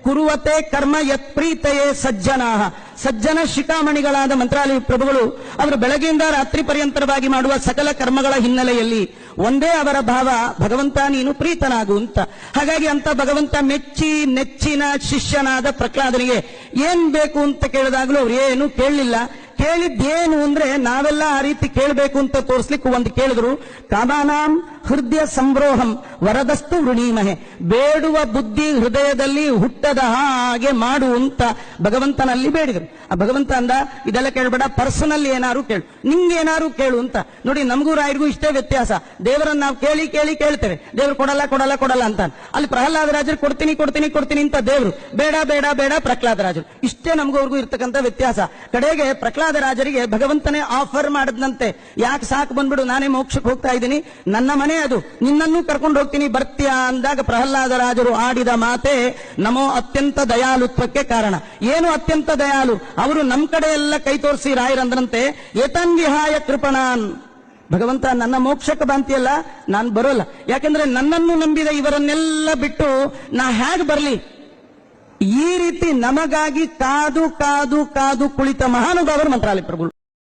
ಕುರುವತೆ ಕರ್ಮ ಯತ್ ಪ್ರೀತಯೇ ಸಜ್ಜನಾ. ಸಜ್ಜನ ಶಿಖಾಮಣಿಗಳಾದ ಮಂತ್ರಾಲಯ ಪ್ರಭುಗಳು ಅವರು ಬೆಳಗ್ಗೆಯಿಂದ ರಾತ್ರಿ ಪರ್ಯಂತರವಾಗಿ ಮಾಡುವ ಸಕಲ ಕರ್ಮಗಳ ಹಿನ್ನೆಲೆಯಲ್ಲಿ ಒಂದೇ ಅವರ ಭಾವ, ಭಗವಂತ ನೀನು ಪ್ರೀತನಾಗು ಅಂತ. ಹಾಗಾಗಿ ಅಂತ ಭಗವಂತ ಮೆಚ್ಚಿ ನೆಚ್ಚಿನ ಶಿಷ್ಯನಾದ ಪ್ರಹ್ಲಾದನಿಗೆ ಏನ್ ಬೇಕು ಅಂತ ಕೇಳಿದಾಗಲೂ ಅವ್ರು ಏನು ಕೇಳಲಿಲ್ಲ. ಕೇಳಿದ್ದೇನು ಅಂದ್ರೆ ನಾವೆಲ್ಲ ಆ ರೀತಿ ಕೇಳಬೇಕು ಅಂತ ತೋರಿಸ್ಲಿಕ್ಕೆ ಒಂದು ಕೇಳಿದ್ರು, ಕಾಮಾನಾಂ ಹೃದಯ ಸಂಬ್ರೋಹಂ ವರದಸ್ತು ವೃಣೀಮಹೆ. ಬೇಡುವ ಬುದ್ಧಿ ಹೃದಯದಲ್ಲಿ ಹುಟ್ಟದ ಹಾಗೆ ಮಾಡು ಅಂತ ಭಗವಂತನಲ್ಲಿ ಬೇಡಿದ್ರು. ಆ ಭಗವಂತ ಅಂದ, ಇದೆಲ್ಲ ಕೇಳಬೇಡ, ಪರ್ಸನಲ್ ಏನಾರು ಕೇಳು, ನಿಂಗೇನಾರು ಕೇಳು ಅಂತ. ನೋಡಿ, ನಮಗೂ ರಾಯರಿಗೂ ಇಷ್ಟೇ ವ್ಯತ್ಯಾಸ. ದೇವರನ್ನ ನಾವು ಕೇಳಿ ಕೇಳಿ ಕೇಳ್ತೇವೆ, ದೇವರು ಕೊಡಲ್ಲ ಕೊಡಲ್ಲ ಕೊಡಲ್ಲ ಅಂತ. ಅಲ್ಲಿ ಪ್ರಹ್ಲಾದರಾಜರು ಕೊಡ್ತೀನಿ ಕೊಡ್ತೀನಿ ಕೊಡ್ತೀನಿ ಅಂತ ದೇವರು, ಬೇಡ ಬೇಡ ಬೇಡ ಪ್ರಹ್ಲಾದರಾಜರು. ಇಷ್ಟೇ ನಮಗೂ ಅವ್ರಿಗೂ ಇರ್ತಕ್ಕಂಥ ವ್ಯತ್ಯಾಸ. ಕಡೆಗೆ ಪ್ರಹ್ಲಾದರಾಜರಿಗೆ ಭಗವಂತನೇ ಆಫರ್ ಮಾಡದಂತೆ, ಯಾಕೆ ಸಾಕು ಬಂದ್ಬಿಡು, ನಾನೇ ಮೋಕ್ಷಕ್ಕೆ ಹೋಗ್ತಾ ಇದ್ದೀನಿ, ನನ್ನ ಮನೆ ಅದು, ನಿನ್ನನ್ನು ಕರ್ಕೊಂಡು ಹೋಗ್ತೀನಿ ಬರ್ತೀಯಾ ಅಂದಾಗ ಪ್ರಹ್ಲಾದರಾಜರು ಆಡಿದ ಮಾತೆ ನಮೋ ಅತ್ಯಂತ ದಯಾಳುತ್ವಕ್ಕೆ ಕಾರಣ. ಏನು ಅತ್ಯಂತ ದಯಾಳು, ಅವರು ನಮ್ಮ ಕಡೆ ಎಲ್ಲ ಕೈ ತೋರಿಸಿ ರಾಯರಂದ್ರಂತೆ, ಏತನ್ ವಿಹಾಯ ಕೃಪಣಾನ್, ಭಗವಂತ ನನ್ನ ಮೋಕ್ಷಕ್ಕೆ ಬಾಂತಿಯಲ್ಲ, ನಾನು ಬರೋಲ್ಲ, ಯಾಕೆಂದ್ರೆ ನನ್ನನ್ನು ನಂಬಿದ ಇವರನ್ನೆಲ್ಲ ಬಿಟ್ಟು ನಾ ಹೇಗೆ ಬರಲಿ. ಈ ರೀತಿ ನಮಗಾಗಿ ಕಾದು ಕಾದು ಕಾದು ಕುಳಿತ ಮಹಾನುಭಾವರು ಮಂತ್ರಾಲಯ ಪ್ರಭುಗಳು.